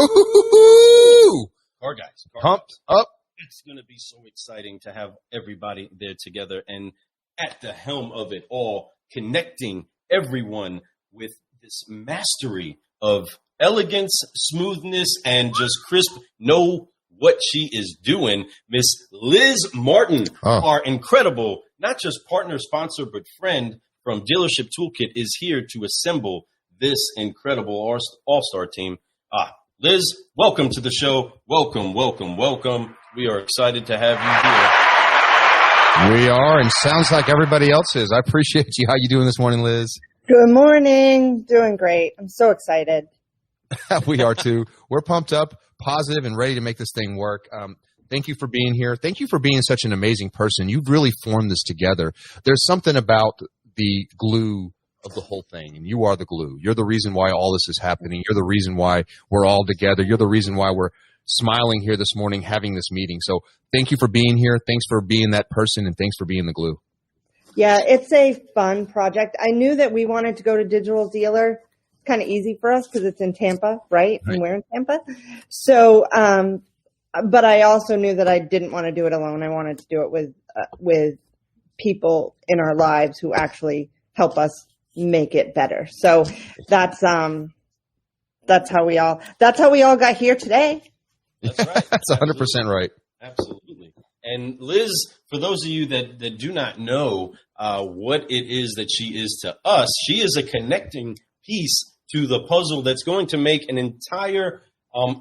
Woo-hoo-hoo-hoo! Car guys. Pumped up. It's going to be so exciting to have everybody there together and at the helm of it all, connecting everyone with this mastery of elegance, smoothness, and just crisp. Know what she is doing. Miss Liz Martin, our incredible, not just partner, sponsor, but friend from Dealership Toolkit, is here to assemble this incredible all-star team. Liz, welcome to the show. Welcome, welcome, welcome. We are excited to have you here. We are, and sounds like everybody else is. I appreciate you. How you doing this morning, Liz? Good morning. Doing great. I'm so excited. We are too. We're pumped up, positive, and ready to make this thing work. Thank you for being here. Thank you for being such an amazing person. You've really formed this together. There's something about the glue of the whole thing, and you are the glue. You're the reason why all this is happening. You're the reason why we're all together. You're the reason why we're smiling here this morning, having this meeting. So thank you for being here. Thanks for being that person, and thanks for being the glue. Yeah, it's a fun project. I knew that we wanted to go to Digital Dealer. It's kind of easy for us because it's in Tampa, right? And we're in Tampa. So, but I also knew that I didn't want to do it alone. I wanted to do it with people in our lives who actually help us make it better. So that's how we all got here today. That's right. That's 100% right. Absolutely. And Liz, for those of you that do not know what it is that she is to us, she is a connecting piece to the puzzle that's going to make an entire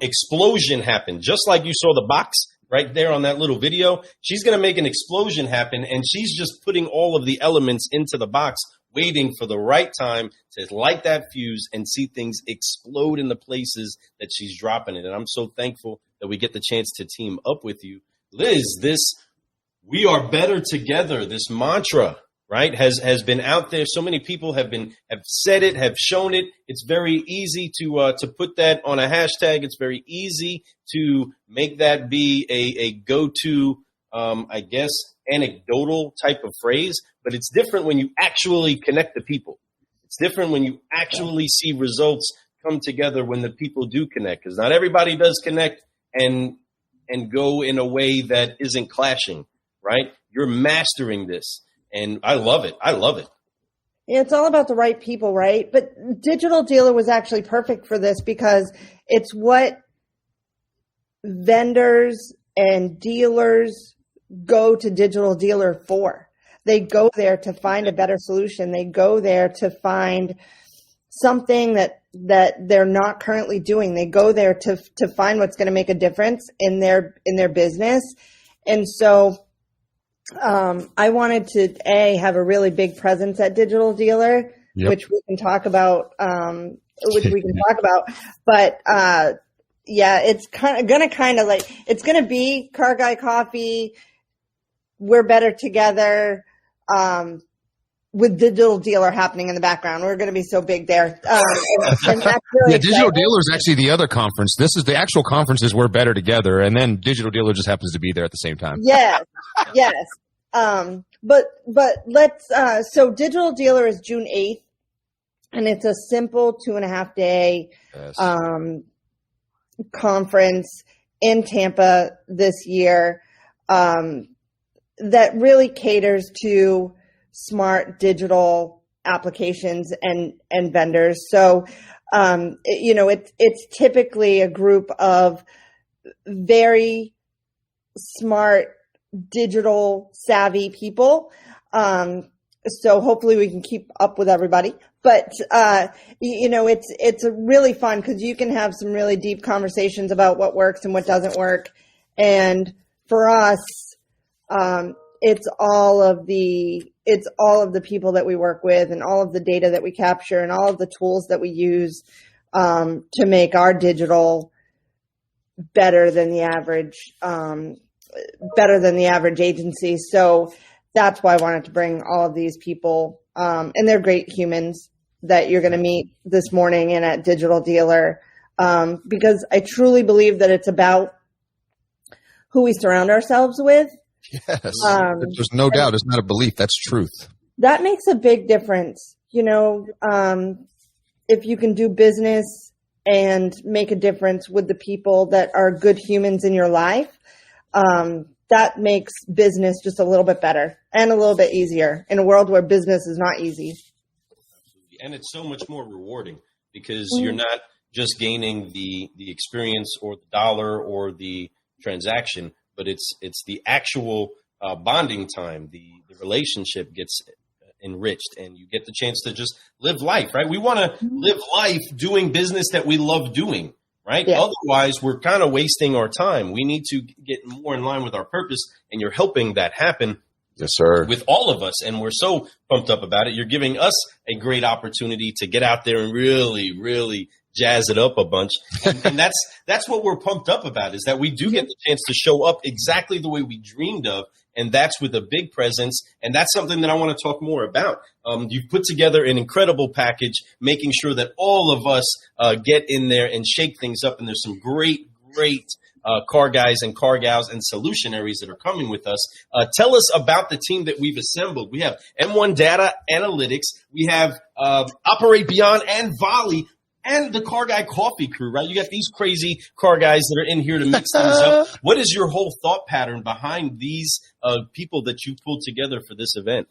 explosion happen. Just like you saw the box right there on that little video, she's going to make an explosion happen, and she's just putting all of the elements into the box, waiting for the right time to light that fuse and see things explode in the places that she's dropping it. And I'm so thankful that we get the chance to team up with you. Liz, this "we are better together," this mantra, right, has been out there. So many people have said it, have shown it. It's very easy to put that on a hashtag. It's very easy to make that be a go-to, I guess, anecdotal type of phrase. But it's different when you actually connect the people. It's different when you actually see results come together when the people do connect, because not everybody does connect and go in a way that isn't clashing, right? You're mastering this, and I love it. I love it. Yeah, it's all about the right people, right? But Digital Dealer was actually perfect for this because it's what vendors and dealers go to Digital Dealer for. They go there to find a better solution. They go there to find something that they're not currently doing. They go there to find what's going to make a difference in their business. And so I wanted to have a really big presence at Digital Dealer, which we can talk about. But yeah, it's it's going to be Car Guy Coffee. We're better together. With Digital Dealer happening in the background. We're going to be so big there. And that's really Digital Dealer is actually the other conference. This is the actual conference is We're Better Together, and then Digital Dealer just happens to be there at the same time. Yes. But let's, so Digital Dealer is June 8th, and it's a simple 2.5 day conference in Tampa this year that really caters to smart digital applications and vendors. So, it's typically a group of very smart digital savvy people. So hopefully we can keep up with everybody, but, it's really fun because you can have some really deep conversations about what works and what doesn't work. And for us, it's all of the people that we work with and all of the data that we capture and all of the tools that we use to make our digital better than the average agency. So that's why I wanted to bring all of these people, and they're great humans that you're going to meet this morning and at Digital Dealer, because I truly believe that it's about who we surround ourselves with. Yes, there's no doubt. It's not a belief. That's truth. That makes a big difference. If you can do business and make a difference with the people that are good humans in your life, that makes business just a little bit better and a little bit easier in a world where business is not easy. And it's so much more rewarding because you're not just gaining the experience or the dollar or the transaction, but it's the actual bonding time. The relationship gets enriched and you get the chance to just live life, right? We want to live life doing business that we love doing, right? Yeah. Otherwise, we're kind of wasting our time. We need to get more in line with our purpose, and you're helping that happen. Yes, sir. With all of us, and we're so pumped up about it. You're giving us a great opportunity to get out there and really, really jazz it up a bunch. And that's what we're pumped up about, is that we do get the chance to show up exactly the way we dreamed of, and that's with a big presence. And that's something that I want to talk more about. You've put together an incredible package, making sure that all of us get in there and shake things up. And there's some great car guys and car gals and solutionaries that are coming with us. Tell us about the team that we've assembled. We have M1Data Analytics. We have Operate Beyond and Volie and the Car Guy Coffee crew, right? You got these crazy car guys that are in here to mix things up. What is your whole thought pattern behind these people that you pulled together for this event?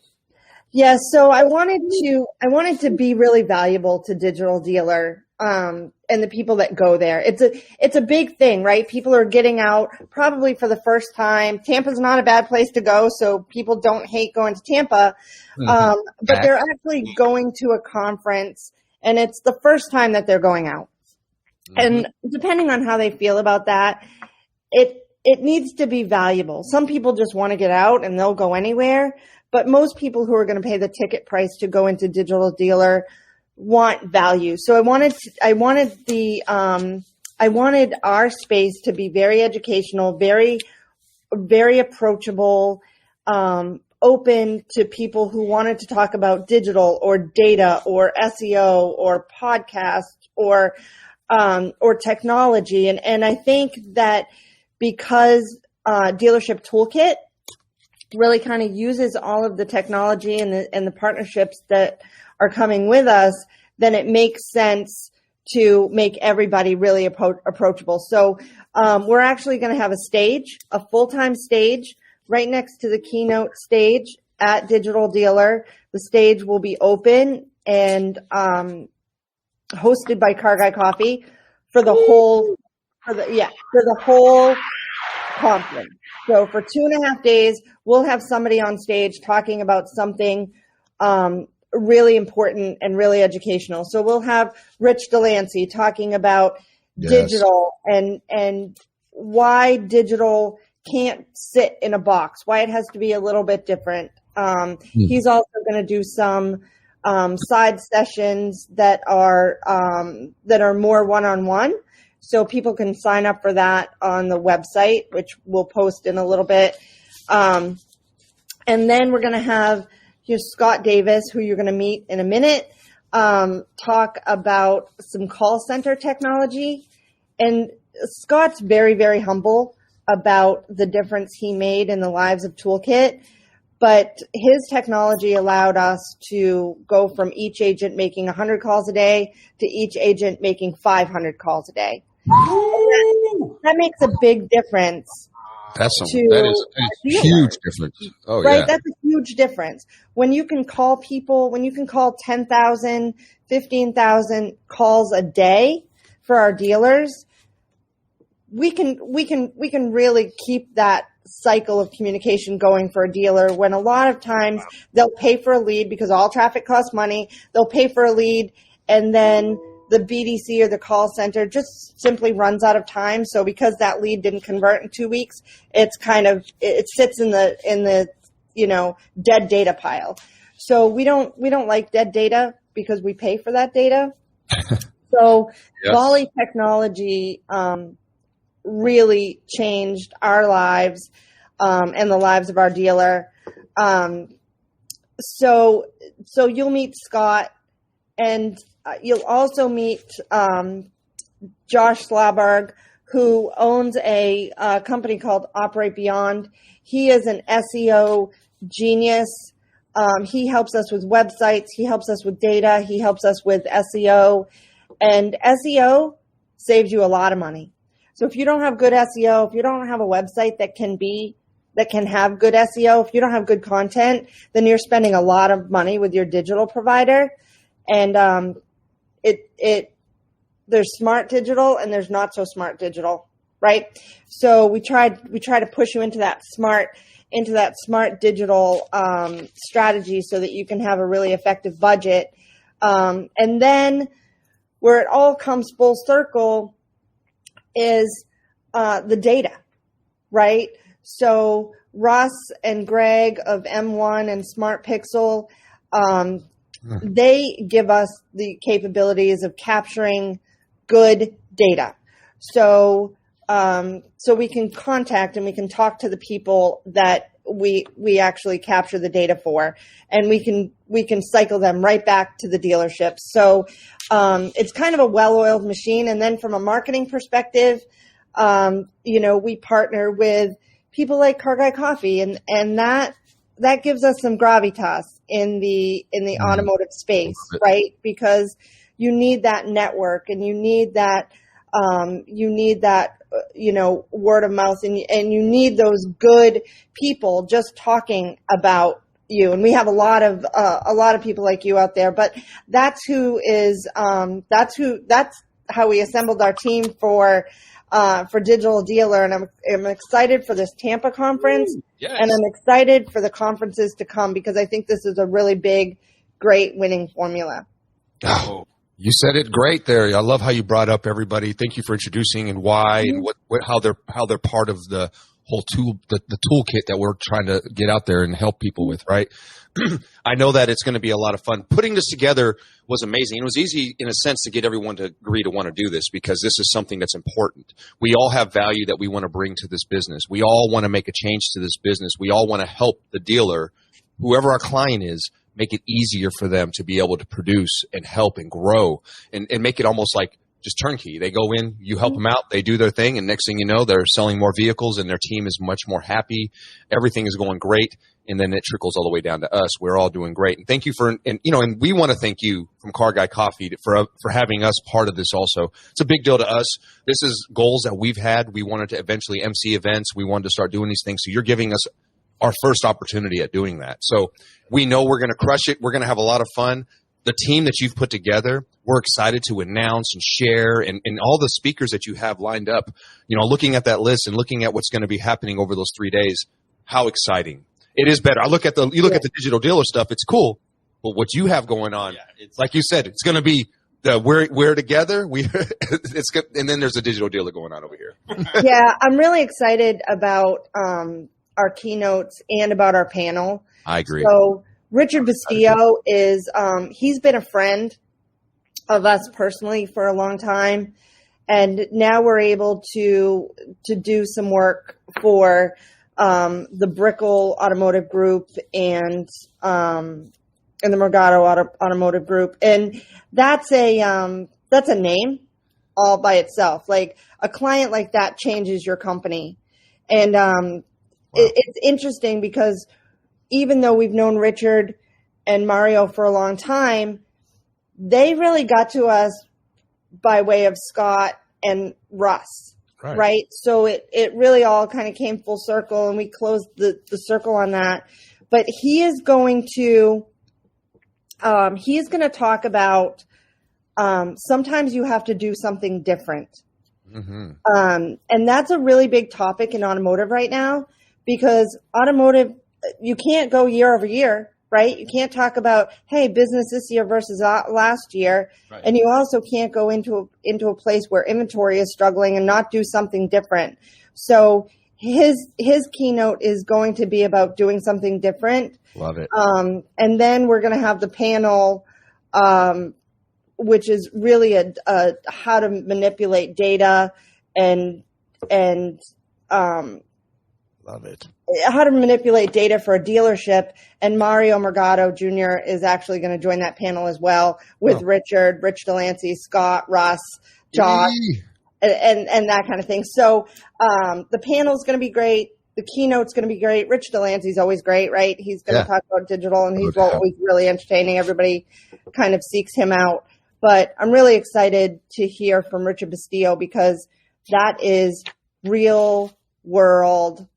Yeah, so I wanted to be really valuable to Digital Dealer and the people that go there. It's a big thing, right? People are getting out probably for the first time. Tampa's not a bad place to go, so people don't hate going to Tampa. But they're actually going to a conference, and it's the first time that they're going out. And depending on how they feel about that, it needs to be valuable. Some people just want to get out and they'll go anywhere. But most people who are going to pay the ticket price to go into Digital Dealer want value. So I wanted our space to be very educational, very, very approachable, open to people who wanted to talk about digital or data or SEO or podcast or technology. And I think that because Dealership Toolkit really kind of uses all of the technology and the partnerships that are coming with us, then it makes sense to make everybody really approachable. So we're actually going to have a full-time stage right next to the keynote stage at Digital Dealer. The stage will be open and hosted by Car Guy Coffee for the whole conference. So for 2.5 days, we'll have somebody on stage talking about something really important and really educational. So we'll have Rich Delancey talking about digital and why digital can't sit in a box, why it has to be a little bit different. He's also going to do some side sessions that are more one-on-one. So people can sign up for that on the website, which we'll post in a little bit. And then we're going to have Scott Davis, who you're going to meet in a minute, talk about some call center technology. And Scott's very, very humble about the difference he made in the lives of Toolkit. But his technology allowed us to go from each agent making 100 calls a day to each agent making 500 calls a day. That makes a big difference. That is a huge difference. Oh, right? Yeah. That's a huge difference. When you can call 10,000, 15,000 calls a day for our dealers, we can really keep that cycle of communication going for a dealer, when a lot of times they'll pay for a lead because all traffic costs money. They'll pay for a lead, and then the BDC or the call center just simply runs out of time. So because that lead didn't convert in 2 weeks, it sits in the dead data pile. So we don't like dead data because we pay for that data. So yes. Volie technology really changed our lives and the lives of our dealer. So you'll meet Scott, and you'll also meet Josh Slaberg, who owns a company called Operate Beyond. He is an SEO genius. He helps us with websites. He helps us with data. He helps us with SEO. And SEO saves you a lot of money. So if you don't have good SEO, if you don't have a website that can have good SEO, if you don't have good content, then you're spending a lot of money with your digital provider. And there's smart digital and there's not so smart digital, right? So we try to push you into that smart digital strategy so that you can have a really effective budget. And then where it all comes full circle is the data, right? So Russ and Greg of M1 and Smart Pixel, they give us the capabilities of capturing good data. So we can contact and we can talk to the people that we actually capture the data for, and we can cycle them right back to the dealership. So it's kind of a well-oiled machine. And then from a marketing perspective, we partner with people like Car Guy Coffee, and that gives us some gravitas in the automotive space, right? Because you need that network and you need that word of mouth, and you need those good people just talking about you. And we have a lot of people like you out there, but that's how we assembled our team for Digital Dealer. And I'm excited for this Tampa conference. Yes. And I'm excited for the conferences to come, because I think this is a really big, great winning formula. Oh, you said it great there. I love how you brought up everybody. Thank you for introducing and why and how they're part of the whole the toolkit that we're trying to get out there and help people with, right? I know that it's going to be a lot of fun. Putting this together was amazing. It was easy in a sense to get everyone to agree to want to do this, because this is something that's important. We all have value that we want to bring to this business. We all want to make a change to this business. We all want to help the dealer, whoever our client is, make it easier for them to be able to produce and help and grow and make it almost like just turnkey. They go in, you help them out, they do their thing, and next thing you know, they're selling more vehicles and their team is much more happy. Everything is going great, and then it trickles all the way down to us. We're all doing great. And thank you and we want to thank you from Car Guy Coffee for having us part of this also. It's a big deal to us. This is goals that we've had. We wanted to eventually MC events. We wanted to start doing these things. So you're giving us our first opportunity at doing that. So we know we're going to crush it. We're going to have a lot of fun. The team that you've put together, we're excited to announce and share, and all the speakers that you have lined up. Looking at that list and looking at what's going to be happening over those 3 days, how exciting. It is better. Look at the digital dealer stuff. It's cool. But what you have going on, it's like you said, it's going to be we're together. And then there's a digital dealer going on over here. Yeah, I'm really excited about our keynotes and about our panel. I agree. So Richard Bastillo is he's been a friend of us personally for a long time, and now we're able to do some work for the Brickell Automotive Group and the Morgado Automotive Group, and that's a name all by itself. Like, a client like that changes your company, and it's interesting because even though we've known Richard and Mario for a long time, they really got to us by way of Scott and Russ, right? So it really all kind of came full circle, and we closed the circle on that. But he is going to talk about sometimes you have to do something different. Mm-hmm. And that's a really big topic in automotive right now, because automotive, you can't go year over year, right? You can't talk about, hey, business this year versus last year. Right. And you also can't go into a place where inventory is struggling and not do something different. So his keynote is going to be about doing something different. Love it. And then we're going to have the panel, which is really a how to manipulate data and love it. How to manipulate data for a dealership. And Mario Morgado Jr. is actually going to join that panel as well with Richard, Rich Delancey, Scott, Russ, Josh, and that kind of thing. So the panel is going to be great. The keynote's going to be great. Rich Delancey's always great, right? He's going to talk about digital, and he's always really entertaining. Everybody kind of seeks him out. But I'm really excited to hear from Richard Bastillo because that is real world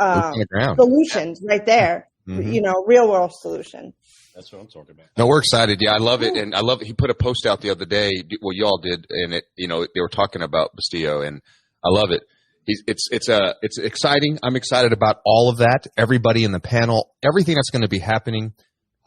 solutions right there. Real world solution. That's what I'm talking about. No, we're excited. Yeah, I love it. And I love it. He put a post out the other day. Well, you all did. And they were talking about Bastillo, and I love it. It's exciting. I'm excited about all of that. Everybody in the panel, everything that's going to be happening.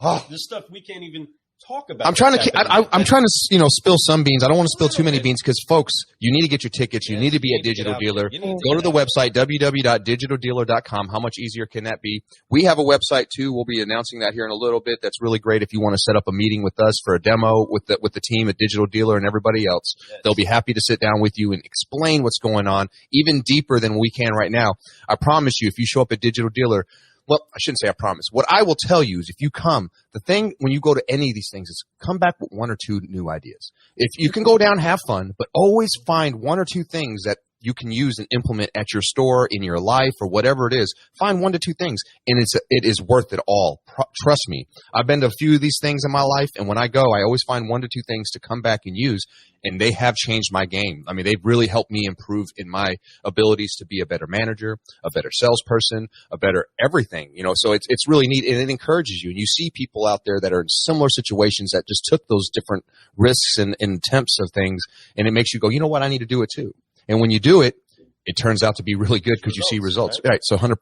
Oh, this stuff we can't even talk about. I'm trying to spill some beans. I don't want to spill too many beans because, folks, you need to get your tickets. You need to be a digital dealer. Go to the website, www.digitaldealer.com. How much easier can that be? We have a website, too. We'll be announcing that here in a little bit. That's really great if you want to set up a meeting with us for a demo with the team at Digital Dealer and everybody else. Yes. They'll be happy to sit down with you and explain what's going on, even deeper than we can right now. I promise you, if you show up at Digital Dealer, well, I shouldn't say I promise. What I will tell you is if you come, the thing when you go to any of these things is come back with one or two new ideas. If you can go down, have fun, but always find one or two things that you can use and implement at your store, in your life, or whatever it is. Find 1 to 2 things, and it is worth it all. Trust me. I've been to a few of these things in my life, and when I go, I always find 1 to 2 things to come back and use, and they have changed my game. I mean, they've really helped me improve in my abilities to be a better manager, a better salesperson, a better everything. So it's really neat, and it encourages you. And you see people out there that are in similar situations that just took those different risks and attempts of things, and it makes you go, you know what, I need to do it too. And when you do it, it turns out to be really good because you see results. Right, so 100%.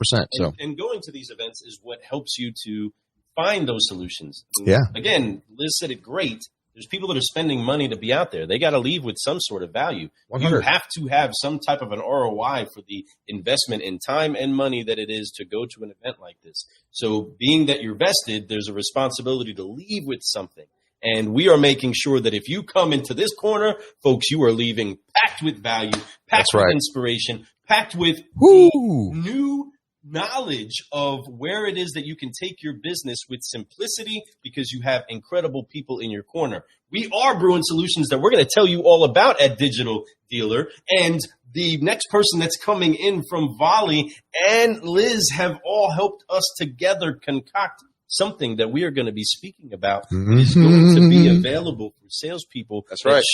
And going to these events is what helps you to find those solutions. And yeah. Again, Liz said it great. There's people that are spending money to be out there. They got to leave with some sort of value. 100. You have to have some type of an ROI for the investment in time and money that it is to go to an event like this. So being that you're vested, there's a responsibility to leave with something. And we are making sure that if you come into this corner, folks, you are leaving packed with value, packed with inspiration, packed with new knowledge of where it is that you can take your business with simplicity because you have incredible people in your corner. We are brewing solutions that we're going to tell you all about at Digital Dealer. And the next person that's coming in from Volie and Liz have all helped us together concoct something that we are going to be speaking about is going to be available for salespeople. That's right.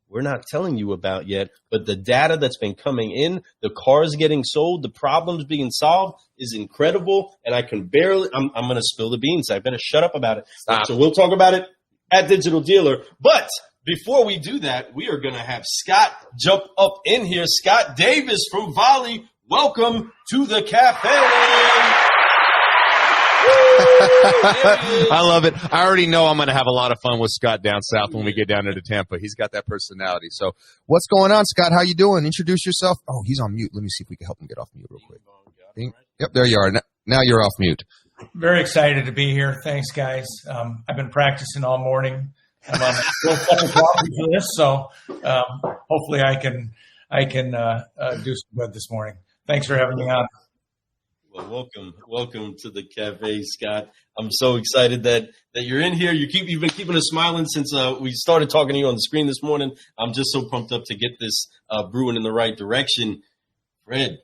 We're not telling you about yet, but the data that's been coming in, the cars getting sold, the problems being solved is incredible. And I'm going to spill the beans. I better shut up about it. Stop. So we'll talk about it at Digital Dealer. But before we do that, we are going to have Scott jump up in here. Scott Davis from Volie, welcome to the cafe. I love it. I already know I'm going to have a lot of fun with Scott down south when we get down there to Tampa. He's got that personality. So what's going on, Scott? How you doing? Introduce yourself. Oh, he's on mute. Let me see if we can help him get off mute real quick. Yep, there you are. Now you're off mute. Very excited to be here. Thanks, guys. I've been practicing all morning. I'm on a couple coffee for this, so hopefully I can do some good this morning. Thanks for having me on. Well, welcome to the cafe, Scott. I'm so excited that you're in here. You've been keeping us smiling since we started talking to you on the screen this morning. I'm just so pumped up to get this brewing in the right direction. Fred,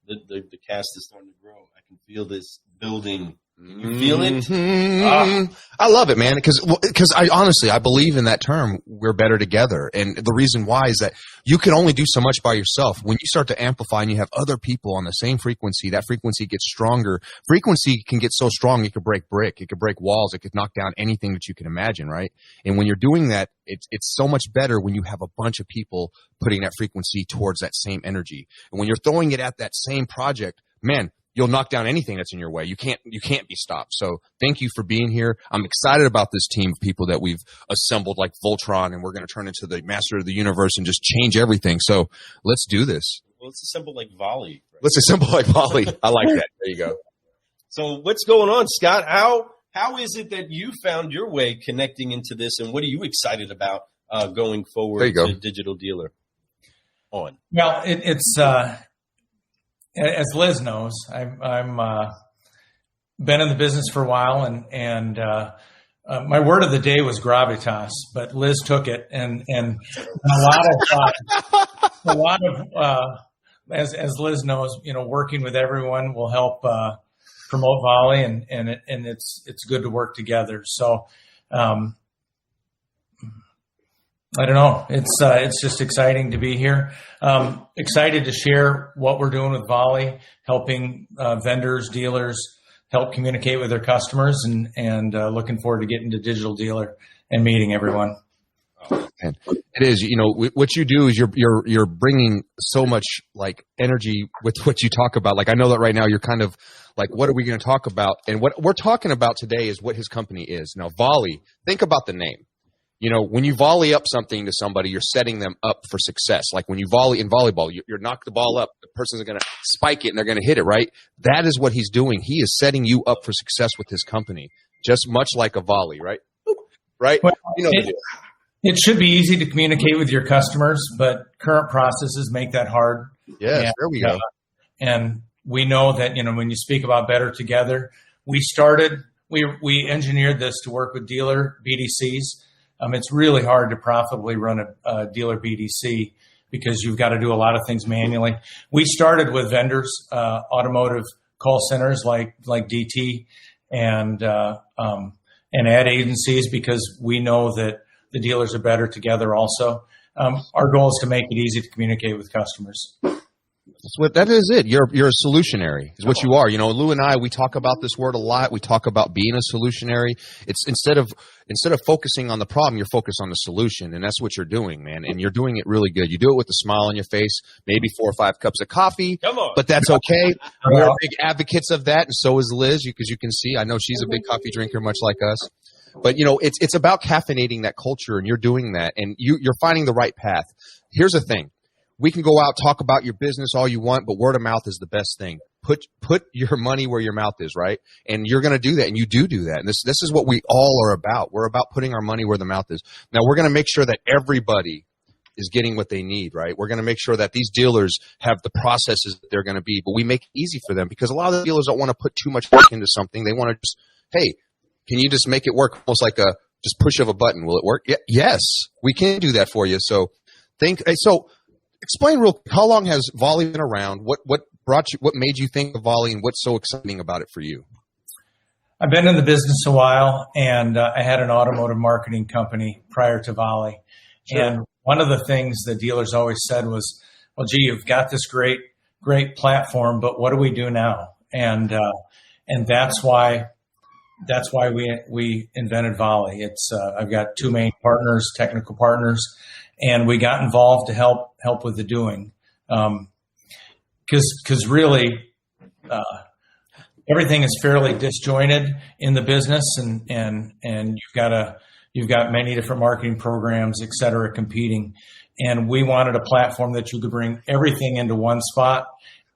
the cast is starting to grow. I can feel this building. You feel it? I love it, man, because I believe in that term, we're better together. And the reason why is that you can only do so much by yourself. When you start to amplify and you have other people on the same frequency, that frequency gets stronger. Frequency can get so strong, it could break brick, it could break walls, it could knock down anything that you can imagine, right? And when you're doing that, it's so much better when you have a bunch of people putting that frequency towards that same energy. And when you're throwing it at that same project, man, you'll knock down anything that's in your way. You can't be stopped. So thank you for being here. I'm excited about this team of people that we've assembled like Voltron, and we're going to turn into the master of the universe and just change everything. So let's do this. Well, let's assemble like Volie. Right? Let's assemble like Volie. I like that. There you go. So what's going on, Scott? How is it that you found your way connecting into this, and what are you excited about going forward to Digital Dealer on? Well, it's as Liz knows, I'm been in the business for a while, and my word of the day was gravitas, but Liz took it, and a lot of as Liz knows, working with everyone will help promote Volie, and it's good to work together. So I don't know. It's just exciting to be here. Excited to share what we're doing with Volie, helping vendors, dealers help communicate with their customers, and looking forward to getting to Digital Dealer and meeting everyone. And it is, what you do is you're bringing so much like energy with what you talk about. Like, I know that right now you're kind of like, what are we going to talk about? And what we're talking about today is what his company is. Now, Volie, think about the name. When you volley up something to somebody, you're setting them up for success. Like when you volley in volleyball, you're knock the ball up, the person's going to spike it and they're going to hit it, right? That is what he's doing. He is setting you up for success with his company, just much like a volley, right? Right? Well, it should be easy to communicate with your customers, but current processes make that hard. Yeah, there we go. And we know that, when you speak about better together, we engineered this to work with dealer BDCs. It's really hard to profitably run a dealer BDC because you've got to do a lot of things manually. We started with vendors, automotive call centers like DT and ad agencies, because we know that the dealers are better together also. Our goal is to make it easy to communicate with customers. That is it. You're a solutionary is what you are. Lou and I, we talk about this word a lot. We talk about being a solutionary. It's instead of focusing on the problem, you're focused on the solution. And that's what you're doing, man. And you're doing it really good. You do it with a smile on your face, maybe 4 or 5 cups of coffee, but that's okay. We're big advocates of that. And so is Liz, because you can see, I know she's a big coffee drinker, much like us. But, it's about caffeinating that culture, and you're doing that, and you're finding the right path. Here's the thing. We can go out, talk about your business all you want, but word of mouth is the best thing. Put your money where your mouth is, right? And you're going to do that, and you do that. And this is what we all are about. We're about putting our money where the mouth is. Now, we're going to make sure that everybody is getting what they need, right? We're going to make sure that these dealers have the processes that they're going to be, but we make it easy for them, because a lot of the dealers don't want to put too much work into something. They want to just, hey, can you just make it work almost like a just push of a button? Will it work? Yeah, yes, we can do that for you. So explain real quick, how long has Volie been around? What made you think of Volie, and what's so exciting about it for you? I've been in the business a while, and I had an automotive marketing company prior to Volie. Sure. And one of the things the dealers always said was, well, gee, you've got this great platform, but what do we do now? And that's why we invented Volie. I've got 2 main partners, technical partners, and we got involved to help with the doing. Because really, everything is fairly disjointed in the business, and you've got many different marketing programs, et cetera, competing. And we wanted a platform that you could bring everything into one spot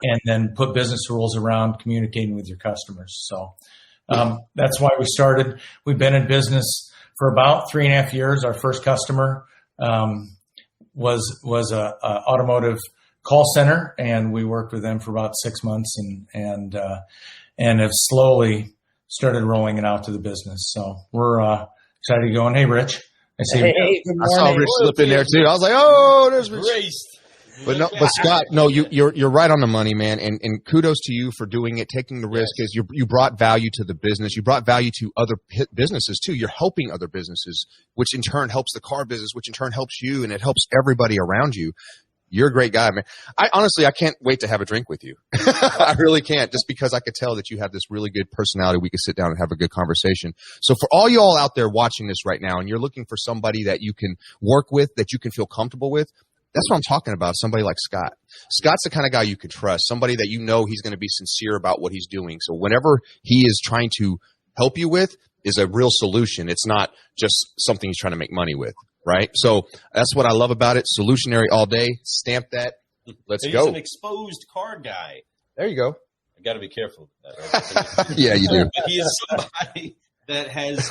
and then put business rules around communicating with your customers. So that's why we started. We've been in business for about 3.5 years. Our first customer was a automotive call center, and we worked with them for about 6 months, and have slowly started rolling it out to the business. So we're excited to go. And hey, Rich, I see. Hey, I saw Rich slip in there too. I was like, oh, there's Rich. But Scott, no, you're right on the money, man. And kudos to you for doing it, taking the risk, because you brought value to the business. You brought value to other businesses too. You're helping other businesses, which in turn helps the car business, which in turn helps you, and it helps everybody around you. You're a great guy, man. I can't wait to have a drink with you. I really can't, just because I could tell that you have this really good personality. We could sit down and have a good conversation. So for all you all out there watching this right now, and you're looking for somebody that you can work with, that you can feel comfortable with, that's what I'm talking about, somebody like Scott. Scott's the kind of guy you can trust, somebody that he's going to be sincere about what he's doing. So whenever he is trying to help you with is a real solution. It's not just something he's trying to make money with, right? So that's what I love about it. Solutionary all day. Stamp that. Let's go. He's an exposed car guy. There you go. I got to be careful with that. Right? Yeah, you do. He is somebody that has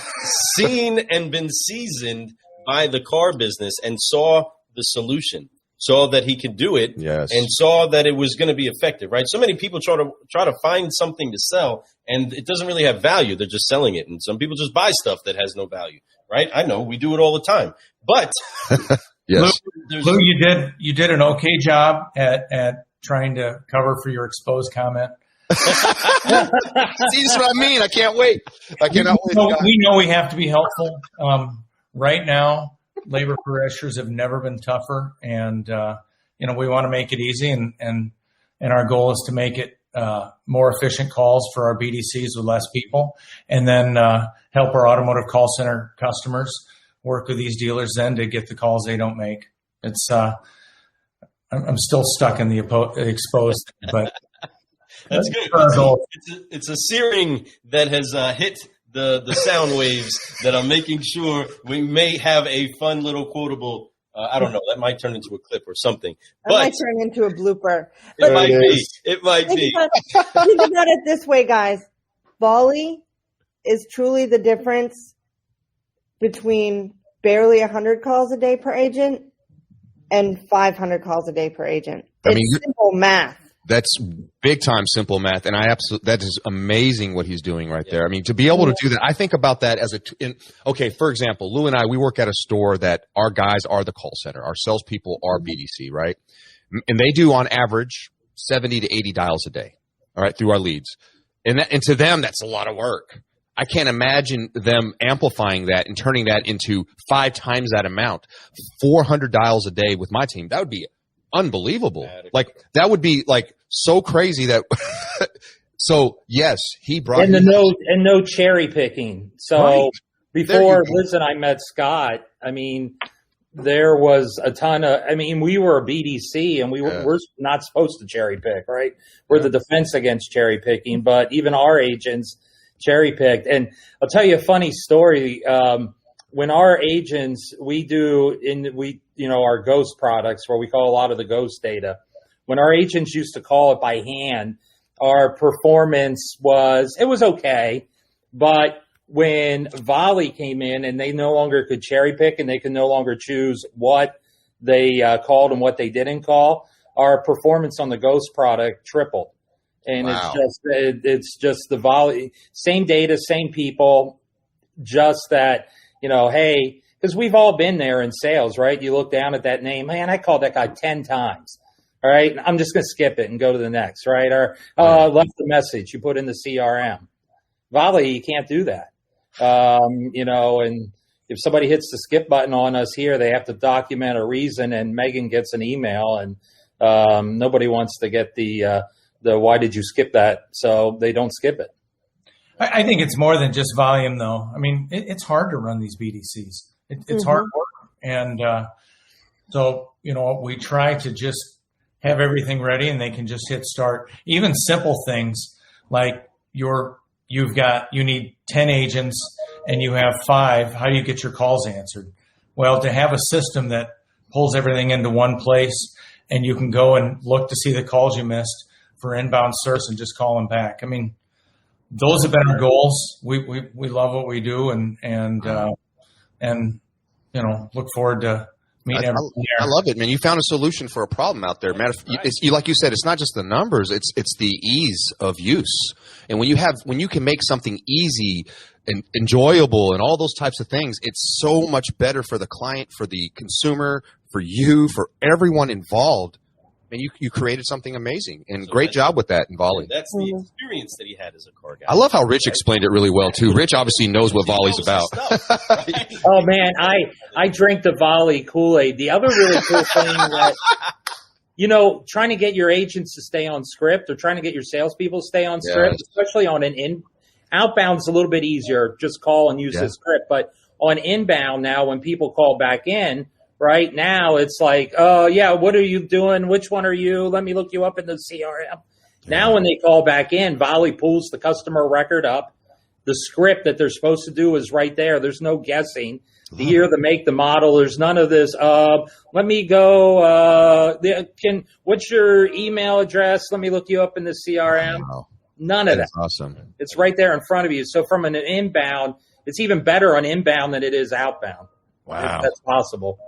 seen and been seasoned by the car business and saw the solution. Saw that he could do it, yes, and saw that it was going to be effective, right? So many people try to find something to sell, and it doesn't really have value. They're just selling it, and some people just buy stuff that has no value, right? I know, we do it all the time. But yes, Lou, you did an okay job at trying to cover for your exposed comment. See, this is what I mean. I can't wait. I cannot wait. We know we have to be helpful. Right now, labor pressures have never been tougher, and we want to make it easy, and our goal is to make it more efficient calls for our BDCs with less people, and then help our automotive call center customers work with these dealers then to get the calls they don't make. It's I'm still stuck in the exposed, but that's good. It's a searing that has hit the sound waves that I'm making sure we may have a fun little quotable. I don't know. That might turn into a clip or something. That might turn into a blooper. It might be. It might be. Think about it this way, guys. Volie is truly the difference between barely 100 calls a day per agent and 500 calls a day per agent. It's simple math. That's big time simple math, and that is amazing what he's doing right there. I mean, to be able to do that, I think about that as for example, Lou and I, we work at a store that our guys are the call center, our salespeople are BDC, right? And they do on average 70 to 80 dials a day, all right, through our leads, and to them that's a lot of work. I can't imagine them amplifying that and turning that into 5 times that amount, 400 dials a day with my team. That would be unbelievable. Like that would be like so crazy that so yes, he brought no cherry picking. So before Liz and I met Scott, I mean, there was a ton of, we were a BDC and we're not supposed to cherry pick, right? We're the defense against cherry picking, but even our agents cherry picked. And I'll tell you a funny story. When our agents, our ghost products, where we call a lot of the ghost data, when our agents used to call it by hand, our performance was okay. But when Volie came in and they no longer could cherry pick and they could no longer choose what they called and what they didn't call, our performance on the ghost product tripled. And it's just the Volie, same data, same people, just that, hey, because we've all been there in sales, right? You look down at that name, man, I called that guy 10 times. All right. I'm just going to skip it and go to the next, right? Or left the message you put in the CRM. Volie, you can't do that. And if somebody hits the skip button on us here, they have to document a reason, and Megan gets an email, and nobody wants to get the why did you skip that? So they don't skip it. I think it's more than just volume, though. I mean, it's hard to run these BDCs. It's hard work. And so, we try to just have everything ready and they can just hit start. Even simple things like you need 10 agents and you have 5. How do you get your calls answered? Well, to have a system that pulls everything into one place and you can go and look to see the calls you missed for inbound service and just call them back. I mean, those have been our goals. We love what we do and look forward to meeting everyone here. I love it, man. You found a solution for a problem out there. Like you said, it's not just the numbers; it's the ease of use. And when you can make something easy and enjoyable and all those types of things, it's so much better for the client, for the consumer, for you, for everyone involved. And you created something amazing, and great job with that in Volie. That's the experience that he had as a car guy. I love how Rich explained it really well too. Rich obviously knows what Volie's about. Oh man, I drink the Volie Kool-Aid. The other really cool thing that trying to get your agents to stay on script or trying to get your salespeople to stay on script, especially on an outbound's a little bit easier. Just call and use the script, but on inbound now, when people call back in. Right now, it's like, oh, yeah, what are you doing? Which one are you? Let me look you up in the CRM. Now, when they call back in, Volie pulls the customer record up. The script that they're supposed to do is right there. There's no guessing. The year, the make, the model. There's none of this. Let me go. What's your email address? Let me look you up in the CRM. Wow. None of that. Awesome. It's right there in front of you. So from an inbound, it's even better on inbound than it is outbound. Wow. If that's possible.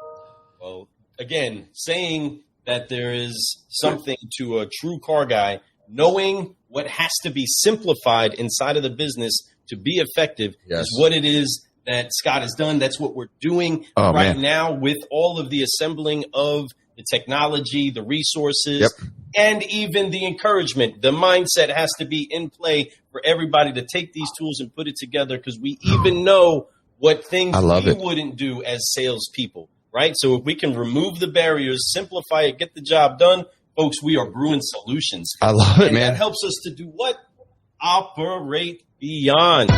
Well, again, saying that there is something to a true car guy, knowing what has to be simplified inside of the business to be effective is what it is that Scott has done. That's what we're doing now with all of the assembling of the technology, the resources, and even the encouragement. The mindset has to be in play for everybody to take these tools and put it together, because we even know what things we it. wouldn't do as salespeople, right? So if we can remove the barriers, simplify it, get the job done, folks, we are brewing solutions. I love it, and man. That helps us to do what? Operate beyond.